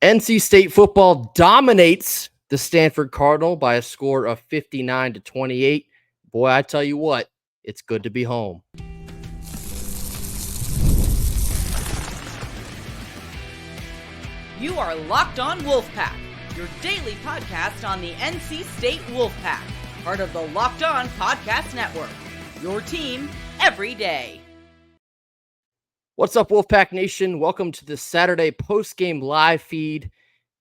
NC State football dominates the Stanford Cardinal by a score of 59-28. Boy, I tell you what, it's good to be home. You are Locked On Wolfpack, your daily podcast on the NC State Wolfpack, part of the Locked On Podcast Network, your team every day. What's up, Wolfpack Nation? Welcome to the Saturday post-game live feed.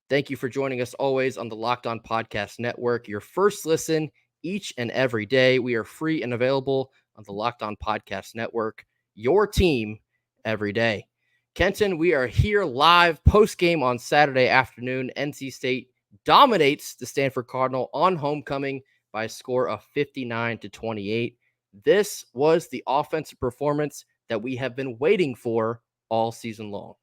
Thank you for joining us always on the Locked On Podcast Network, your first listen each and every day. We are free and available on the Locked On Podcast Network, your team every day. Kenton, we are here live post-game on Saturday afternoon. NC State dominates the Stanford Cardinal on homecoming by a score of 59-28. This was the offensive performance that we have been waiting for all season long.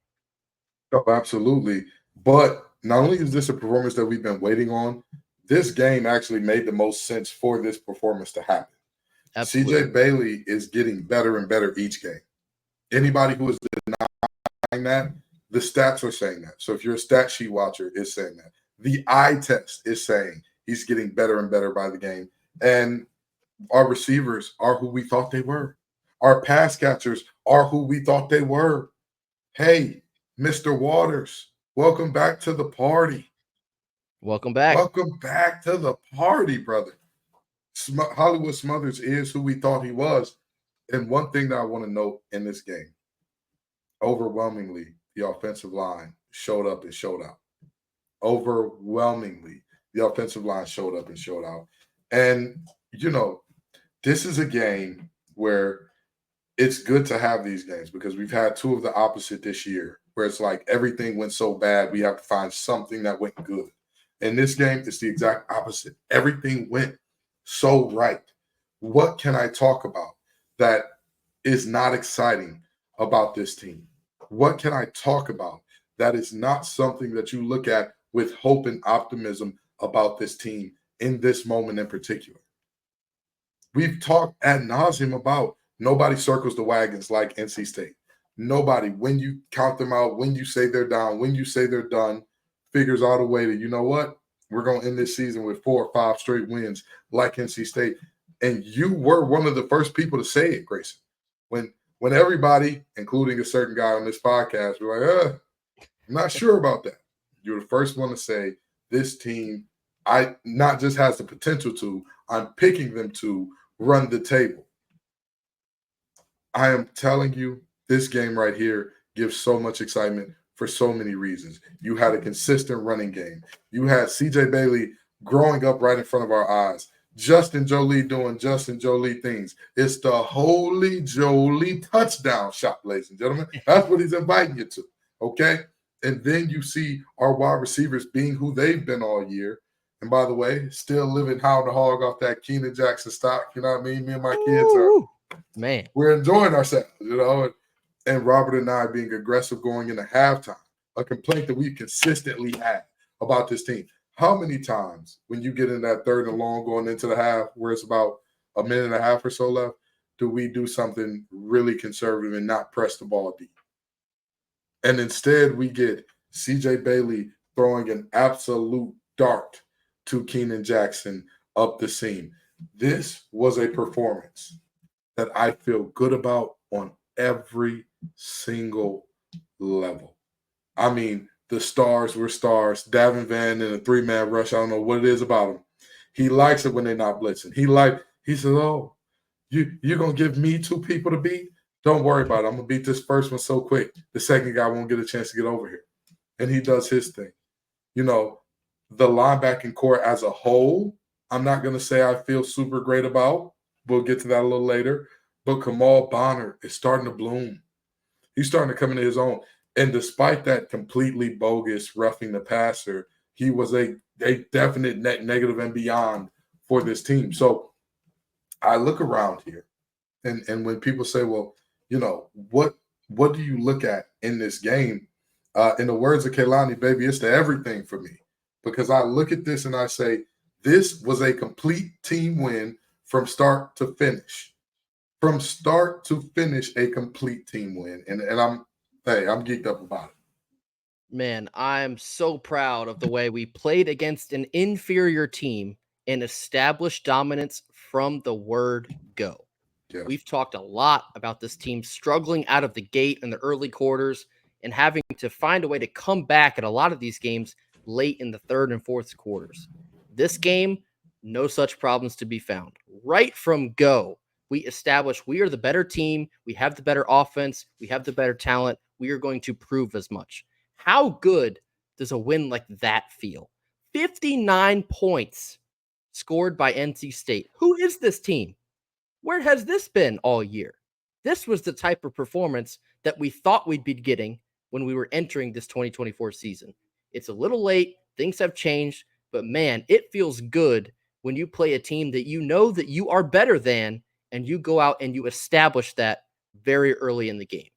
Oh, absolutely. But not only is this a performance that we've been waiting on, this game actually made the most sense for this performance to happen. Absolutely. CJ Bailey is getting better and better each game. Anybody who is denying that, the stats are saying that. So if you're a stat sheet watcher, it's saying that. The eye test is saying he's getting better and better by the game. And our receivers are who we thought they were. Our pass catchers are who we thought they were. Hey, Mr. Waters, welcome back to the party. Welcome back. Welcome back to the party, brother. Hollywood Smothers is who we thought he was. And one thing that I want to note in this game, overwhelmingly, the offensive line showed up and showed out. Overwhelmingly, the offensive line showed up and showed out. And, you know, this is a game where it's good to have these games because we've had two of the opposite this year where it's like everything went so bad, we have to find something that went good. In this game, it's the exact opposite. Everything went so right. What can I talk about that is not exciting about this team? What can I talk about that is not something that you look at with hope and optimism about this team in this moment in particular? We've talked ad nauseum about nobody circles the wagons like NC State. Nobody, when you count them out, when you say they're down, when you say they're done, figures out a way to, you know what? We're going to end this season with 4 or 5 straight wins like NC State. And you were one of the first people to say it, Grayson. When everybody, including a certain guy on this podcast, were like, I'm not sure about that. You're the first one to say this team, I not just has the potential to, I'm picking them to run the table. I am telling you, this game right here gives so much excitement for so many reasons. You had a consistent running game. You had CJ Bailey growing up right in front of our eyes. Justin Jolie doing Justin Jolie things. It's the holy Jolie touchdown shot, ladies and gentlemen. That's what he's inviting you to, okay? And then you see our wide receivers being who they've been all year. And by the way, still living hound the hog off that Keenan Jackson stock. You know what I mean? Me and my kids we're enjoying ourselves, you know. And Robert and I being aggressive going into halftime, a complaint that we've consistently had about this team. How many times when you get in that third and long going into the half where it's about a minute and a half or so left, do we do something really conservative and not press the ball deep? And instead we get CJ Bailey throwing an absolute dart to Keenan Jackson up the seam. This was a performance that I feel good about on every single level. I mean, the stars were stars. Davin Van in a 3-man rush. I don't know what it is about him. He likes it when they're not blitzing. He says, oh, you're going to give me 2 people to beat? Don't worry about it. I'm going to beat this first one so quick. The second guy won't get a chance to get over here. And he does his thing. You know, the linebacking core as a whole, I'm not going to say I feel super great about. We'll get to that a little later. But Kamal Bonner is starting to bloom. He's starting to come into his own. And despite that completely bogus roughing the passer, he was a definite net negative and beyond for this team. So I look around here, and when people say, well, you know, what do you look at in this game? In the words of Kehlani, baby, it's the everything for me. Because I look at this and I say, this was a complete team win from start to finish. From start to finish, a complete team win. And I'm geeked up about it. Man, I'm so proud of the way we played against an inferior team and established dominance from the word go. Yes. We've talked a lot about this team struggling out of the gate in the early quarters and having to find a way to come back at a lot of these games late in the third and fourth quarters. This game, no such problems to be found. Right from go, we established we are the better team. We have the better offense. We have the better talent. We are going to prove as much. How good does a win like that feel? 59 points scored by NC State. Who is this team? Where has this been all year? This was the type of performance that we thought we'd be getting when we were entering this 2024 season. It's a little late. Things have changed, but man, it feels good when you play a team that you know that you are better than, and you go out and you establish that very early in the game.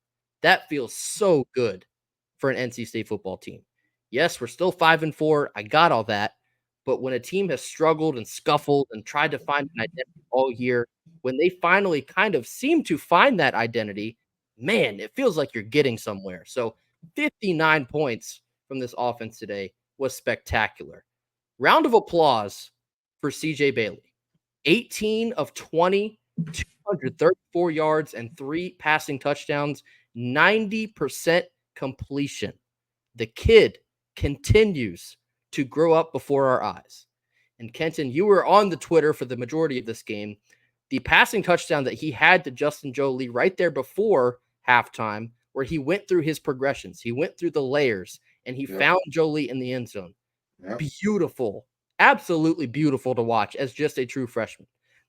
That feels so good for an NC State football team. Yes, we're still 5-4. I got all that. But when a team has struggled and scuffled and tried to find an identity all year, when they finally kind of seem to find that identity, man, it feels like you're getting somewhere. So 59 points from this offense today was spectacular. Round of applause for CJ Bailey. 18 of 20, 234 yards and 3 passing touchdowns, 90% completion. The kid continues to grow up before our eyes. And Kenton, you were on the Twitter for the majority of this game. The passing touchdown that he had to Justin Jolie right there before halftime, where he went through his progressions, he went through the layers, and he found Jolie in the end zone. Beautiful, absolutely beautiful to watch as just a true freshman.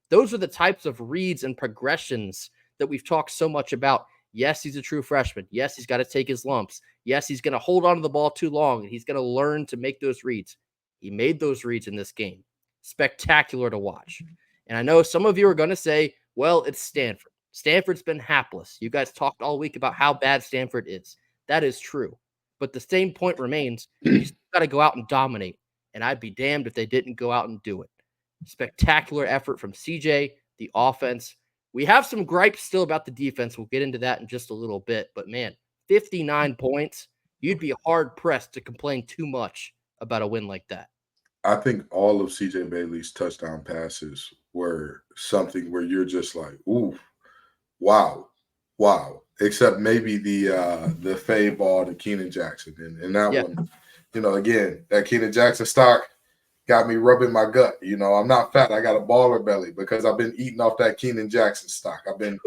Those are the types of reads and progressions that we've talked so much about. Yes, he's a true freshman. Yes, he's got to take his lumps. Yes, he's going to hold on to the ball too long, and he's going to learn to make those reads. He made those reads in this game. Spectacular to watch. And I know some of you are going to say, well, it's Stanford. Stanford's been hapless. You guys talked all week about how bad Stanford is. That is true. But the same point remains. You still got to go out and dominate. And I'd be damned if they didn't go out and do it. Spectacular effort from CJ, the offense. We have some gripes still about the defense. We'll get into that in just a little bit. But, man, 59 points. You'd be hard-pressed to complain too much about a win like that. I think all of CJ Bailey's touchdown passes were something where you're just like, ooh, wow. Except maybe the fade ball to Keenan Jackson. And that one, again, that Keenan Jackson stock got me rubbing my gut. I'm not fat. I got a baller belly because I've been eating off that Keenan Jackson stock. I've been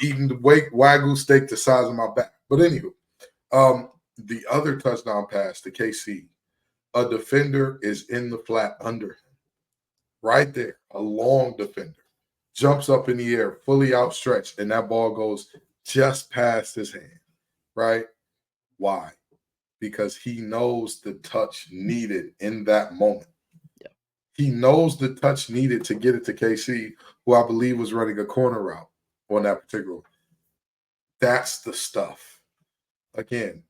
eating the Wagyu steak the size of my back. But anywho, the other touchdown pass to KC, a defender is in the flat under him. Right there, a long defender. Jumps up in the air, fully outstretched, and that ball goes just past his hand, right? Why? Because he knows the touch needed in that moment. Yeah. He knows the touch needed to get it to KC, who I believe was running a corner route on that particular. That's the stuff. Again,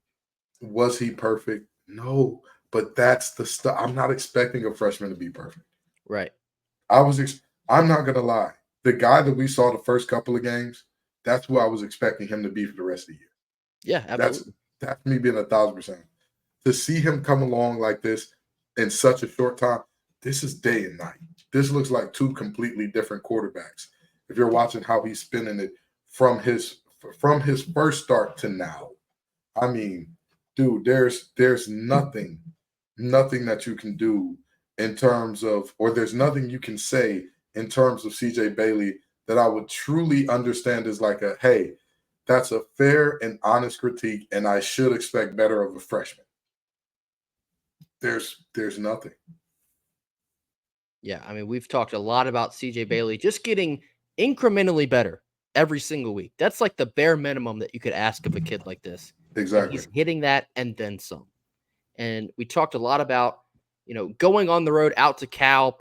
was he perfect? No, but that's the stuff. I'm not expecting a freshman to be perfect. Right. I'm not going to lie. The guy that we saw the first couple of games, that's who I was expecting him to be for the rest of the year. Yeah, absolutely. That's me being 1,000%. To see him come along like this in such a short time, this is day and night. This looks like two completely different quarterbacks. If you're watching how he's spinning it from his first start to now, I mean, dude, there's nothing that you can do in terms of, or there's nothing you can say in terms of CJ Bailey that I would truly understand as like hey, that's a fair and honest critique, and I should expect better of a freshman. There's nothing. Yeah, I mean, we've talked a lot about CJ Bailey just getting incrementally better every single week. That's like the bare minimum that you could ask of a kid like this. Exactly. And he's hitting that and then some. And we talked a lot about, going on the road out to Cal,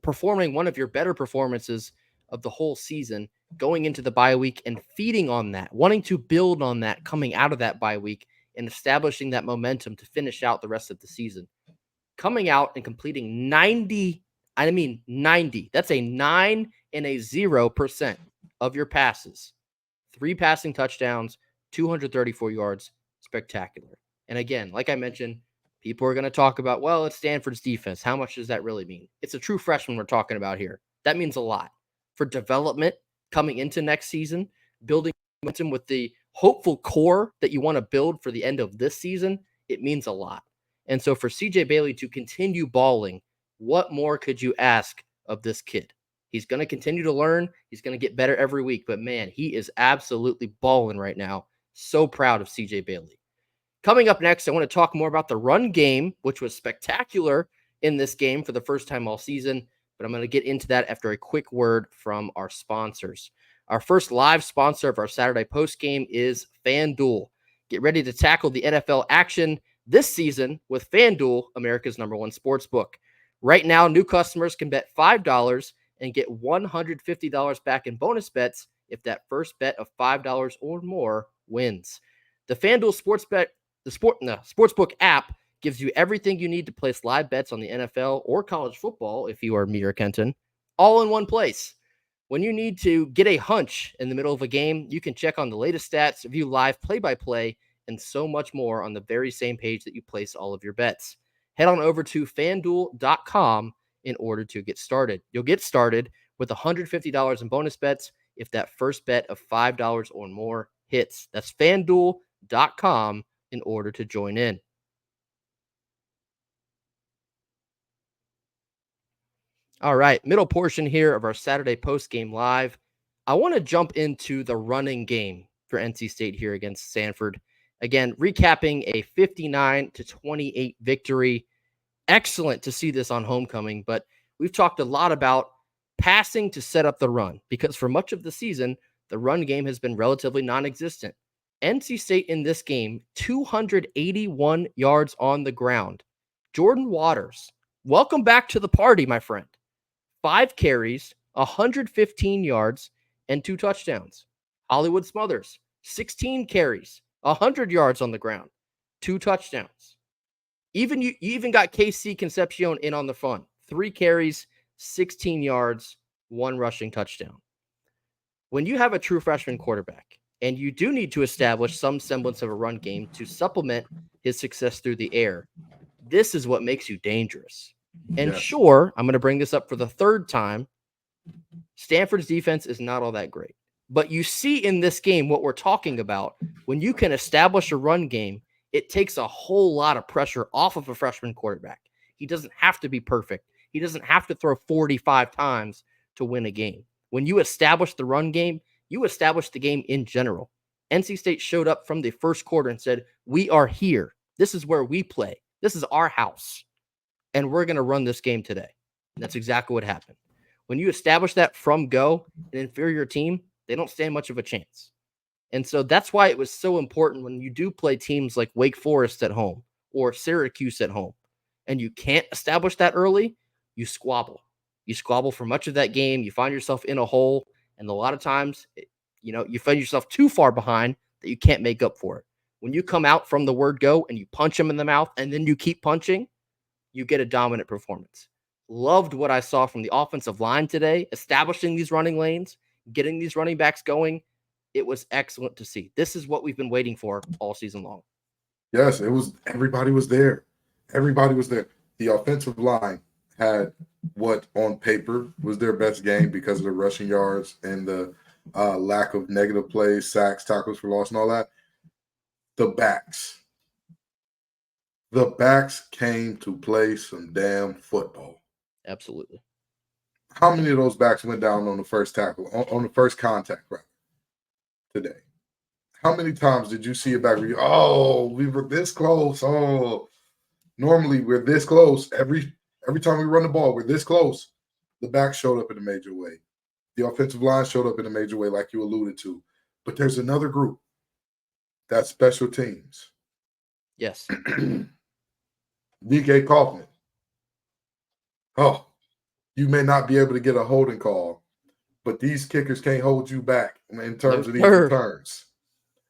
performing one of your better performances of the whole season, going into the bye week and feeding on that, wanting to build on that coming out of that bye week and establishing that momentum to finish out the rest of the season. Coming out and completing 90, that's a 9 and a 0% of your passes. 3 passing touchdowns, 234 yards, spectacular. And again, like I mentioned, people are going to talk about, well, it's Stanford's defense. How much does that really mean? It's a true freshman we're talking about here. That means a lot for development coming into next season, building momentum with the hopeful core that you want to build for the end of this season. It means a lot. And so for CJ Bailey to continue balling, what more could you ask of this kid? He's going to continue to learn. He's going to get better every week. But man, he is absolutely balling right now. So proud of CJ Bailey. Coming up next, I want to talk more about the run game, which was spectacular in this game for the first time all season. But I'm going to get into that after a quick word from our sponsors. Our first live sponsor of our Saturday post game is FanDuel. Get ready to tackle the NFL action this season with FanDuel, America's #1 sportsbook. Right now, new customers can bet $5 and get $150 back in bonus bets if that first bet of $5 or more wins. The FanDuel Sportsbook app gives you everything you need to place live bets on the NFL or college football, if you are me or Kenton, all in one place. When you need to get a hunch in the middle of a game, you can check on the latest stats, view live play-by-play, and so much more on the very same page that you place all of your bets. Head on over to FanDuel.com in order to get started. You'll get started with $150 in bonus bets if that first bet of $5 or more hits. That's FanDuel.com in order to join in. All right, middle portion here of our Saturday post-game live. I want to jump into the running game for NC State here against Stanford. Again, recapping a 59-28 victory. Excellent to see this on homecoming, but we've talked a lot about passing to set up the run because for much of the season, the run game has been relatively non-existent. NC State in this game, 281 yards on the ground. Jordan Waters, welcome back to the party, my friend. 5 carries, 115 yards, and 2 touchdowns. Hollywood Smothers, 16 carries, 100 yards on the ground, 2 touchdowns. You even got KC Concepcion in on the fun. 3 carries, 16 yards, 1 rushing touchdown. When you have a true freshman quarterback, and you do need to establish some semblance of a run game to supplement his success through the air, this is what makes you dangerous. And sure, I'm going to bring this up for the third time. Stanford's defense is not all that great. But you see in this game what we're talking about. When you can establish a run game, it takes a whole lot of pressure off of a freshman quarterback. He doesn't have to be perfect. He doesn't have to throw 45 times to win a game. When you establish the run game, you establish the game in general. NC State showed up from the first quarter and said, we are here. This is where we play. This is our house. And we're going to run this game today. And that's exactly what happened. When you establish that from go, an inferior team, they don't stand much of a chance. And so that's why it was so important when you do play teams like Wake Forest at home or Syracuse at home, and you can't establish that early, you squabble. You squabble for much of that game. You find yourself in a hole, and a lot of times, you find yourself too far behind that you can't make up for it. When you come out from the word go and you punch them in the mouth and then you keep punching, you get a dominant performance. Loved what I saw from the offensive line today, establishing these running lanes, getting these running backs going. It was excellent to see. This is what we've been waiting for all season long. Yes, it was. Everybody was there. Everybody was there. The offensive line had what on paper was their best game because of the rushing yards and the lack of negative plays, sacks, tackles for loss, and all that. The backs came to play some damn football. Absolutely. How many of those backs went down on the first tackle, on the first contact, right, today? How many times did you see a back where we were this close? Oh, normally we're this close. Every time we run the ball, we're this close. The back showed up in a major way. The offensive line showed up in a major way, like you alluded to. But there's another group. That's special teams. Yes. DK Kaufman. Oh, you may not be able to get a holding call, but these kickers can't hold you back in terms of these returns.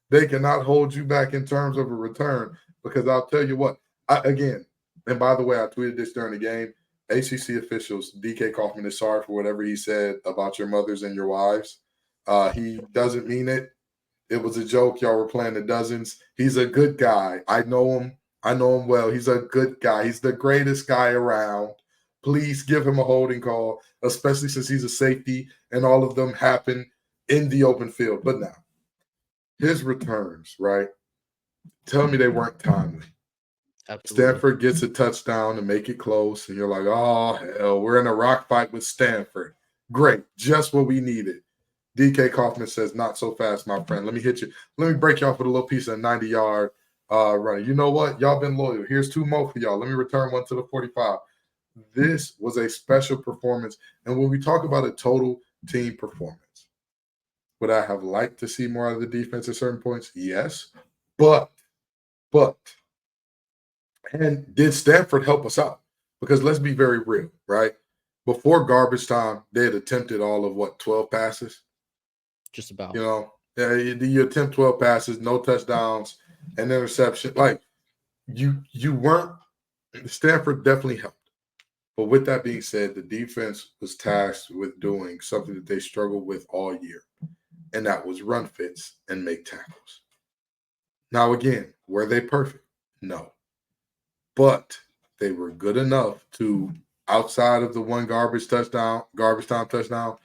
They cannot hold you back in terms of a return because I'll tell you what, and by the way, I tweeted this during the game. ACC officials, DK Kaufman is sorry for whatever he said about your mothers and your wives. He doesn't mean it. It was a joke. Y'all were playing the dozens. He's a good guy. I know him. I know him well. He's a good guy. He's the greatest guy around. Please give him a holding call, especially since he's a safety and all of them happen in the open field. But now, his returns, right? Tell me they weren't timely. Absolutely. Stanford gets a touchdown and make it close, and you're like, oh, hell, we're in a rock fight with Stanford. Great, just what we needed. DK Kaufman says, not so fast, my friend. Let me hit you. Let me break you off with a little piece of 90-yard running. You know what? Y'all been loyal. Here's 2 more for y'all. Let me return one to the 45. This was a special performance. And when we talk about a total team performance, would I have liked to see more out of the defense at certain points? Yes. But, and did Stanford help us out? Because let's be very real, right? Before garbage time, they had attempted all of 12 passes? Just about. You know, you attempt 12 passes, no touchdowns, and interception. Like, you weren't – Stanford definitely helped. But with that being said, the defense was tasked with doing something that they struggled with all year, and that was run fits and make tackles. Now, again, were they perfect? No. But they were good enough to, outside of the one garbage time touchdown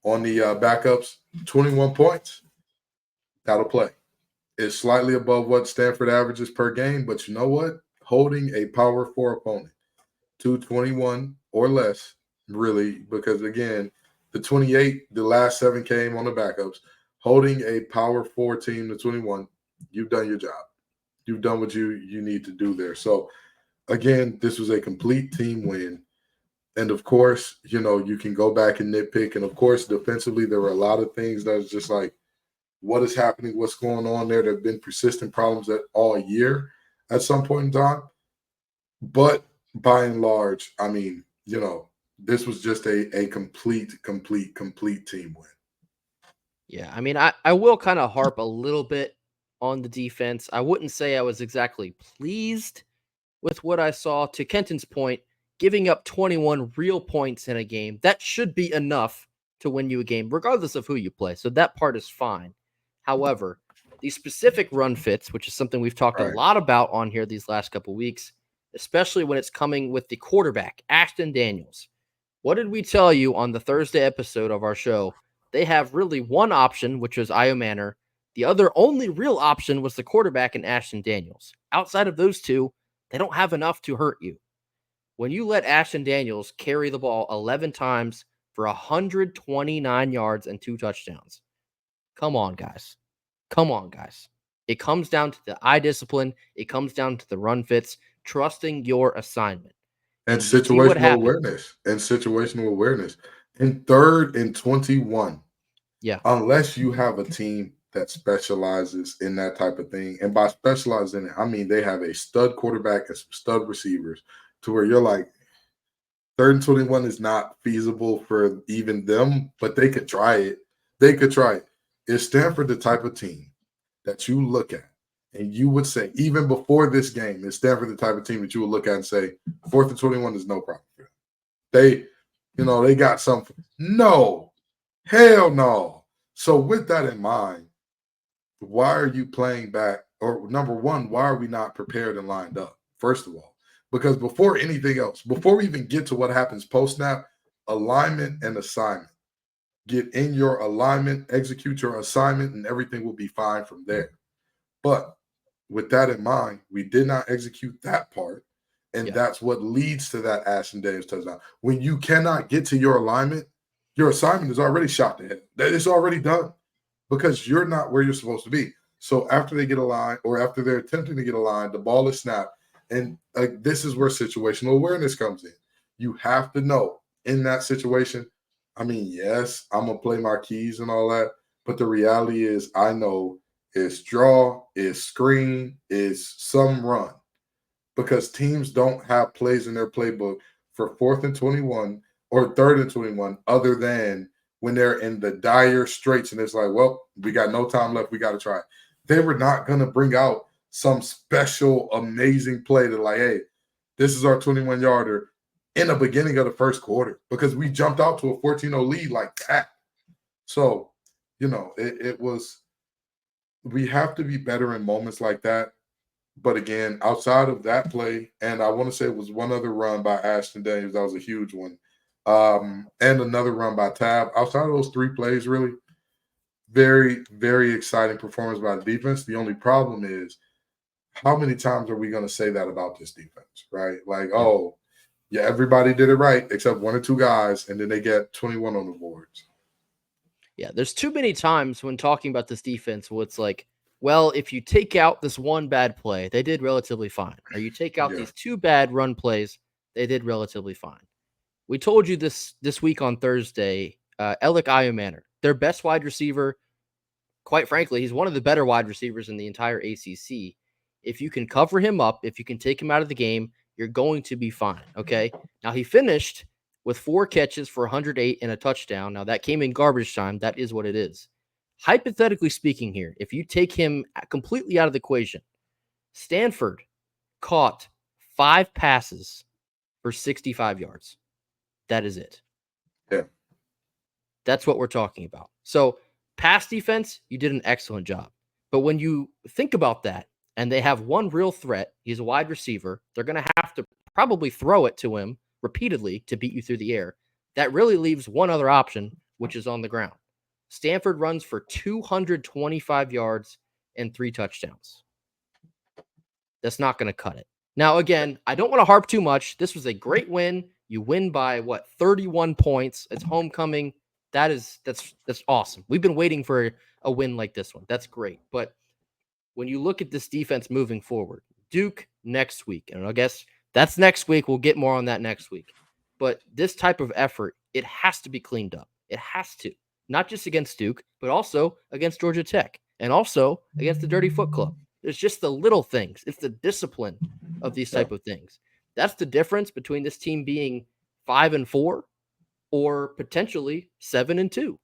on the backups, 21 points. That'll play. It's slightly above what Stanford averages per game, but you know what? Holding a Power 4 opponent to 21 or less, really, because, again, the 28, the last 7 came on the backups. Holding a Power 4 team to 21, you've done your job. You've done what you need to do there. So, again, this was a complete team win. And, of course, you know, you can go back and nitpick. And, of course, defensively, there were a lot of things that was just like, what is happening? What's going on there? There have been persistent problems all year at some point in time. But by and large, I mean, you know, this was just a complete team win. Yeah, I mean, I will kind of harp a little bit on the defense. I wouldn't say I was exactly pleased with what I saw. To Kenton's point, giving up 21 real points in a game, that should be enough to win you a game, regardless of who you play. So that part is fine. However, these specific run fits, which is something we've talked a lot about on here these last couple weeks, especially when it's coming with the quarterback, Ashton Daniels. What did we tell you on the Thursday episode of our show? They have really one option, which was Io Manor. The other only real option was the quarterback and Ashton Daniels. Outside of those two, they don't have enough to hurt you. When you let Ashton Daniels carry the ball 11 times for 129 yards and 2 touchdowns, come on, guys. Come on, guys. It comes down to the eye discipline. It comes down to the run fits, trusting your assignment. And situational awareness. In 3rd and 21. Yeah. Unless you have a team that specializes in that type of thing. And by specializing, I mean they have a stud quarterback and some stud receivers to where you're like, 3rd and 21 is not feasible for even them, but they could try it. Is Stanford the type of team that you look at and you would say, even before this game, is Stanford the type of team that you would look at and say, 4th and 21 is no problem for them? They got something. No. Hell no. So with that in mind, why are you playing back? Or number one, why are we not prepared and lined up? First of all, because before anything else, before we even get to what happens post-snap, alignment and assignment. Get in your alignment, execute your assignment, and everything will be fine from there. But with that in mind, we did not execute that part. And that's what leads to that Ashton Daniels touchdown. When you cannot get to your alignment, your assignment is already shot to him. It's already done because you're not where you're supposed to be. So after they get aligned or after they're attempting to get aligned, the ball is snapped. And this is where situational awareness comes in. You have to know in that situation, I mean, yes, I'm going to play my keys and all that. But the reality is I know it's draw, it's screen, it's some run. Because teams don't have plays in their playbook for 4th and 21 or 3rd and 21 other than when they're in the dire straits and it's like, well, we got no time left. We got to try it. They were not going to bring out some special, amazing play to like, hey, this is our 21-yarder in the beginning of the first quarter because we jumped out to a 14-0 lead like that. So, it was we have to be better in moments like that. But again, outside of that play, and I want to say it was one other run by Ashton Davis, that was a huge one, and another run by Tab. Outside of those three plays, really, very, very exciting performance by the defense. The only problem is, how many times are we going to say that about this defense, right? Like, oh, yeah, everybody did it right except one or two guys, and then they get 21 on the boards. Yeah, there's too many times when talking about this defense where it's like, well, if you take out this one bad play, they did relatively fine. Or you take out these two bad run plays, they did relatively fine. We told you this week on Thursday, Alec Iomanner, their best wide receiver. Quite frankly, he's one of the better wide receivers in the entire ACC. If you can cover him up, if you can take him out of the game, you're going to be fine. Okay. Now he finished with 4 catches for 108 and a touchdown. Now that came in garbage time. That is what it is. Hypothetically speaking here, if you take him completely out of the equation, Stanford caught 5 passes for 65 yards. That is it. Yeah. That's what we're talking about. So pass defense, you did an excellent job. But when you think about that, and they have one real threat, he's a wide receiver, they're going to have to probably throw it to him repeatedly to beat you through the air. That really leaves one other option, which is on the ground. Stanford runs for 225 yards and 3 touchdowns. That's not going to cut it. Now, again, I don't want to harp too much. This was a great win. You win by 31 points. It's homecoming. That's awesome. We've been waiting for a win like this one. That's great. But when you look at this defense moving forward, Duke next week, and I guess that's next week. We'll get more on that next week. But this type of effort, it has to be cleaned up. It has to. Not just against Duke, but also against Georgia Tech and also against the Dirty Foot Club. It's just the little things. It's the discipline of these type of things. That's the difference between this team being 5-4 or potentially 7-2.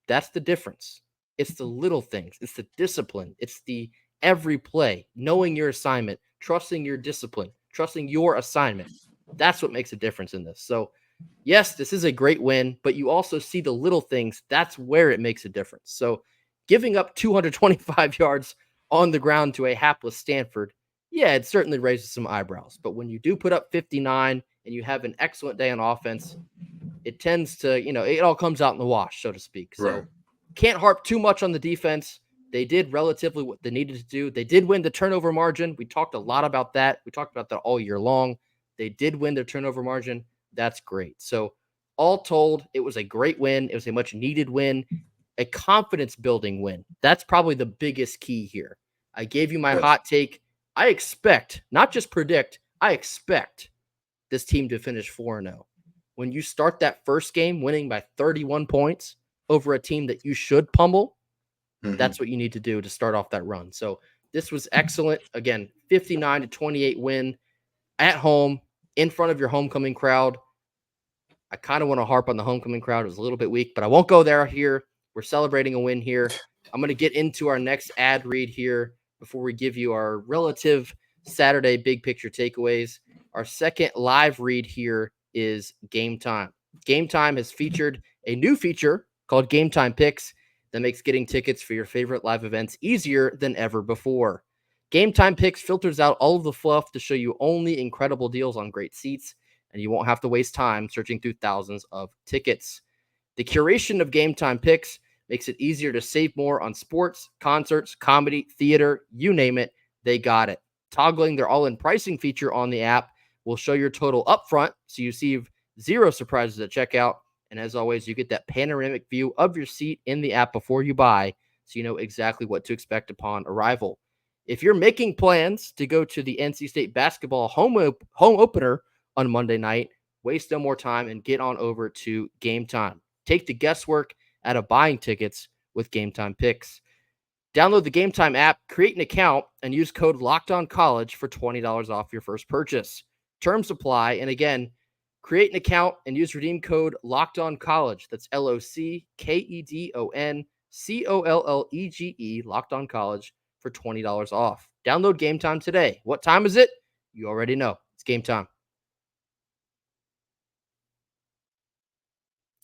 That's the difference. It's the little things. It's the discipline. It's the every play, knowing your assignment, trusting your discipline, trusting your assignment. That's what makes a difference in this. So, yes, this is a great win, but you also see the little things. That's where it makes a difference. So, giving up 225 yards on the ground to a hapless Stanford, yeah, it certainly raises some eyebrows. But when you do put up 59 and you have an excellent day on offense, it tends to, it all comes out in the wash, so to speak. So can't harp too much on the defense. They did relatively what they needed to do. They did win the turnover margin. We talked a lot about that. We talked about that all year long. They did win their turnover margin. That's great. So all told, it was a great win. It was a much needed win, a confidence building win. That's probably the biggest key here. I gave you my hot take. I expect, not just predict, I expect this team to finish 4-0. When you start that first game winning by 31 points over a team that you should pummel, that's what you need to do to start off that run. So this was excellent. Again, 59-28 win at home in front of your homecoming crowd. I kind of want to harp on the homecoming crowd. It was a little bit weak, but I won't go there here. We're celebrating a win here. I'm going to get into our next ad read here before we give you our relative Saturday big picture takeaways. Our second live read here is Gametime. Gametime has featured a new feature called Gametime Picks that makes getting tickets for your favorite live events easier than ever before. Gametime Picks filters out all of the fluff to show you only incredible deals on great seats, and you won't have to waste time searching through thousands of tickets. The curation of Gametime Picks makes it easier to save more on sports, concerts, comedy, theater, you name it, they got it. Toggling their all-in pricing feature on the app will show your total upfront, so you see 0 surprises at checkout. And as always, you get that panoramic view of your seat in the app before you buy, so you know exactly what to expect upon arrival. If you're making plans to go to the NC State basketball home opener on Monday night, waste no more time and get on over to Gametime. Take the guesswork out of buying tickets with Gametime Picks. Download the Gametime app, create an account, and use code LOCKEDONCollege for $20 off your first purchase. Terms apply, and again, create an account and use redeem code LOCKEDONCollege. That's LOCKEDONCOLLEGE, LOCKEDONCollege, for $20 off. Download Gametime today. What time is it? You already know. It's game time.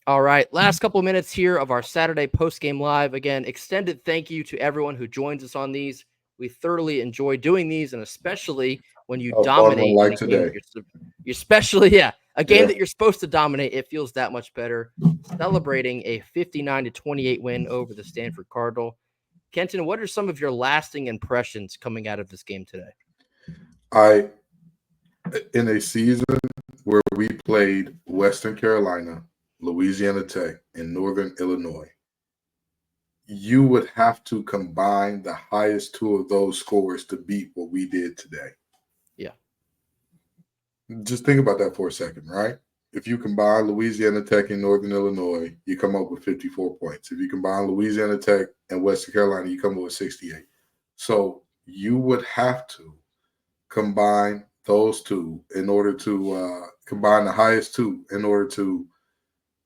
All right, last couple of minutes here of our Saturday post-game live. Again, extended thank you to everyone who joins us on these. We thoroughly enjoy doing these, and especially when you A fun one dominate in like a game that today. you're especially, a game Yeah. that you're supposed to dominate. It feels that much better. Celebrating a 59-28 win over the Stanford Cardinal. Kenton, what are some of your lasting impressions coming out of this game today? In a season where we played Western Carolina, Louisiana Tech, and Northern Illinois, you would have to combine the highest two of those scores to beat what we did today. Yeah. Just think about that for a second, right? If you combine Louisiana Tech and Northern Illinois, you come up with 54 points. If you combine Louisiana Tech and Western Carolina, you come up with 68. So you would have to combine those two in order to combine the highest two in order to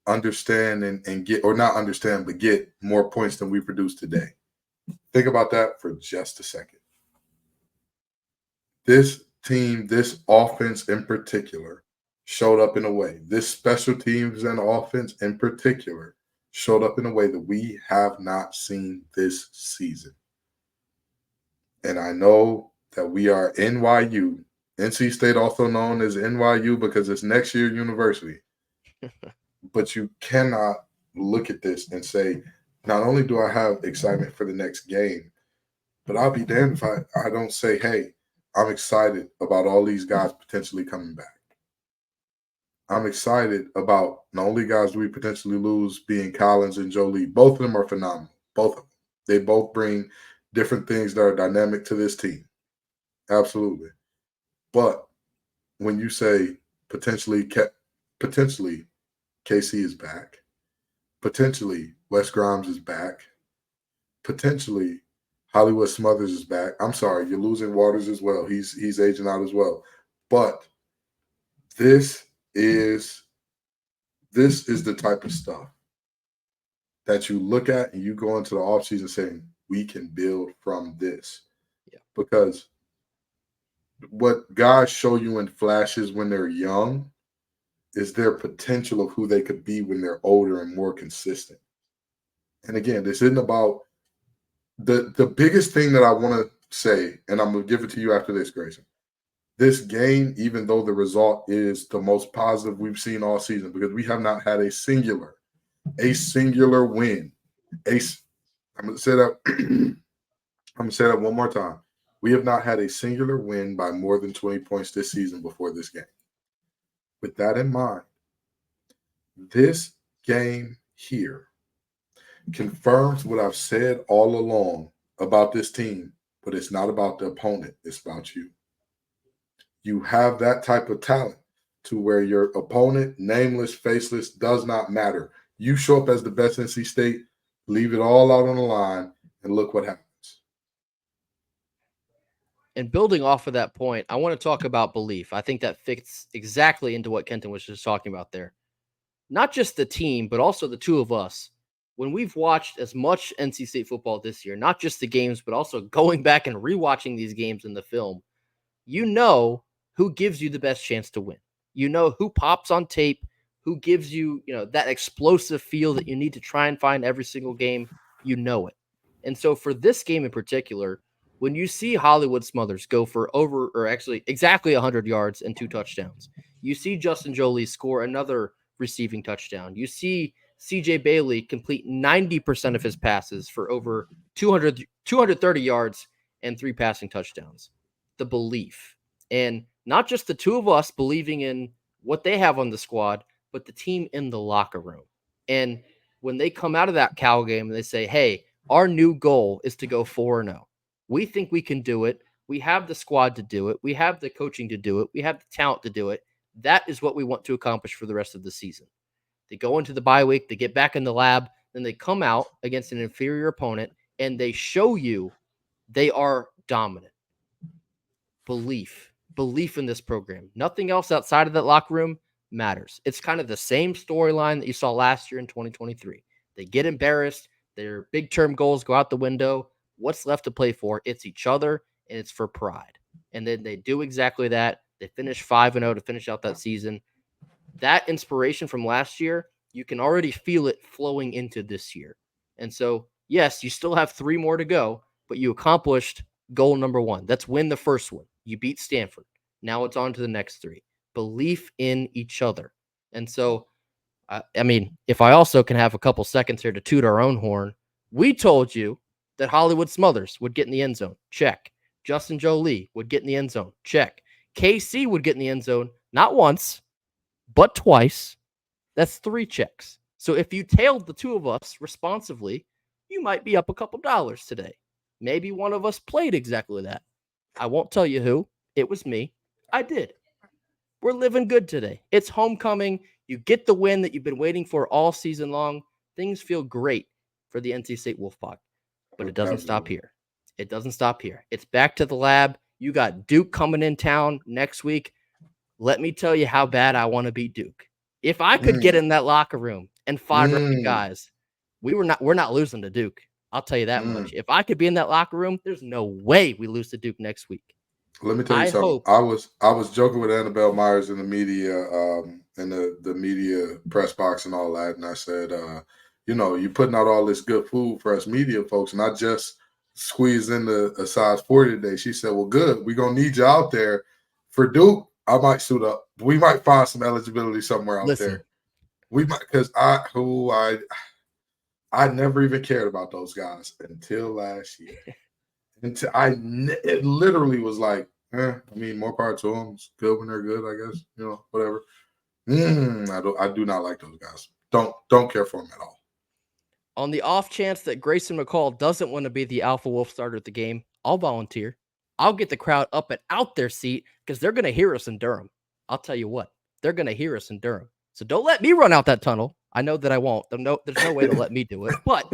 understand and get, or not understand, but get more points than we produced today. Think about that for just a second. This team, this offense in particular, showed up in a way. This special teams and offense in particular showed up in a way that we have not seen this season. And I know that we are NYU, NC State, also known as NYU because it's next year university. But you cannot look at this and say, not only do I have excitement for the next game, but I'll be damned if I don't say, hey, I'm excited about all these guys potentially coming back. I'm excited about not only guys we potentially lose being Collins and Jolie. Both of them are phenomenal. Both of them. They both bring different things that are dynamic to this team. Absolutely. But when you say potentially KC is back, potentially Wes Grimes is back, potentially Hollywood Smothers is back. I'm sorry, you're losing Waters as well. He's aging out as well. But this is the type of stuff that you look at and you go into the offseason saying, we can build from this. Yeah. Because what guys show you in flashes when they're young is their potential of who they could be when they're older and more consistent. And again, this isn't about the biggest thing that I want to say, and I'm going to give it to you after this, Grayson. This game, even though the result is the most positive we've seen all season, because we have not had a singular win. I'm going to say that. I'm going to say that one more time. We have not had a singular win by more than 20 points this season before this game. With that in mind, this game here confirms what I've said all along about this team, but it's not about the opponent. It's about you. You have that type of talent to where your opponent, nameless, faceless, does not matter. You show up as the best NC State, leave it all out on the line, and look what happens. And building off of that point, I want to talk about belief. I think that fits exactly into what Kenton was just talking about there. Not just the team, but also the two of us. When we've watched as much NC State football this year, not just the games, but also going back and rewatching these games in the film, you know who gives you the best chance to win. You know who pops on tape, who gives you, that explosive feel that you need to try and find every single game. You know it. And so for this game in particular, when you see Hollywood Smothers go for exactly 100 yards and 2 touchdowns, you see Justin Jolie score another receiving touchdown. You see CJ Bailey complete 90% of his passes for over 230 yards and 3 passing touchdowns. The belief. And not just the two of us believing in what they have on the squad, but the team in the locker room. And when they come out of that Cal game and they say, hey, our new goal is to go 4-0. We think we can do it. We have the squad to do it. We have the coaching to do it. We have the talent to do it. That is what we want to accomplish for the rest of the season. They go into the bye week, they get back in the lab, then they come out against an inferior opponent, and they show you they are dominant. Belief in this program. Nothing else outside of that locker room matters. It's kind of the same storyline that you saw last year in 2023. They get embarrassed. Their big term goals go out the window. What's left to play for? It's each other, and it's for pride. And then they do exactly that. They finish 5-0 to finish out that season. That inspiration from last year You can already feel it flowing into this year. And so, yes, you still have 3 more to go, but you accomplished goal number 1. That's win the first one. You beat Stanford. Now it's on to the next 3. Belief in each other. And so, I mean, if I also can have a couple seconds here to toot our own horn, we told you that Hollywood Smothers would get in the end zone. Check. Justin Jolie would get in the end zone. Check. KC would get in the end zone, not once, but twice. That's 3 checks. So if you tailed the 2 of us responsively, you might be up a couple dollars today. Maybe one of us played exactly that. I won't tell you who. It was me. I did. We're living good today. It's homecoming. You get the win that you've been waiting for all season long. Things feel great for the NC State Wolfpack, but it doesn't stop here. It doesn't stop here. It's back to the lab. You got Duke coming in town next week. Let me tell you how bad I want to beat Duke. If I could get in that locker room and fire up the guys, we're not losing to Duke. I'll tell you that much. If I could be in that locker room, there's no way we lose to Duke next week. Let me tell you something. I was joking with Annabelle Myers in the media, in the media press box and all that, and I said, you're putting out all this good food for us media folks, and I just squeezed in a size 40 today. She said, "Well, good. We're gonna need you out there for Duke. I might suit up. We might find some eligibility somewhere out there. We might, because I never even cared about those guys until last year." Until it literally was like, I mean, more power to them. It's good when they're good, I guess. Whatever. I do not like those guys. Don't care for them at all. On the off chance that Grayson McCall doesn't want to be the Alpha Wolf starter at the game, I'll volunteer. I'll get the crowd up and out their seat because they're going to hear us in Durham. I'll tell you what, they're going to hear us in Durham. So don't let me run out that tunnel. I know that I won't. There's no way to let me do it. But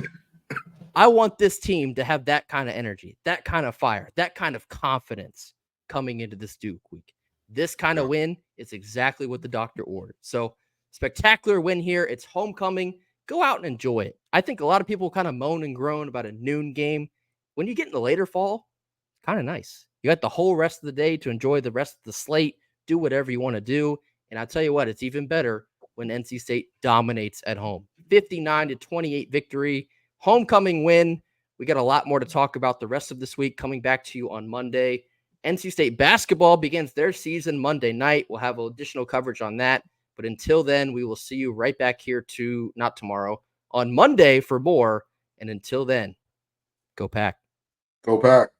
I want this team to have that kind of energy, that kind of fire, that kind of confidence coming into this Duke week. This kind of win is exactly what the doctor ordered. So spectacular win here. It's homecoming. Go out and enjoy it. I think a lot of people kind of moan and groan about a noon game. When you get in the later fall, it's kind of nice. You got the whole rest of the day to enjoy the rest of the slate, do whatever you want to do. And I'll tell you what, it's even better when NC State dominates at home. 59-28 victory. Homecoming win. We got a lot more to talk about the rest of this week coming back to you on Monday. NC State basketball begins their season Monday night. We'll have additional coverage on that. But until then, we will see you right back here not tomorrow, on Monday for more. And until then, go Pack. Go Pack.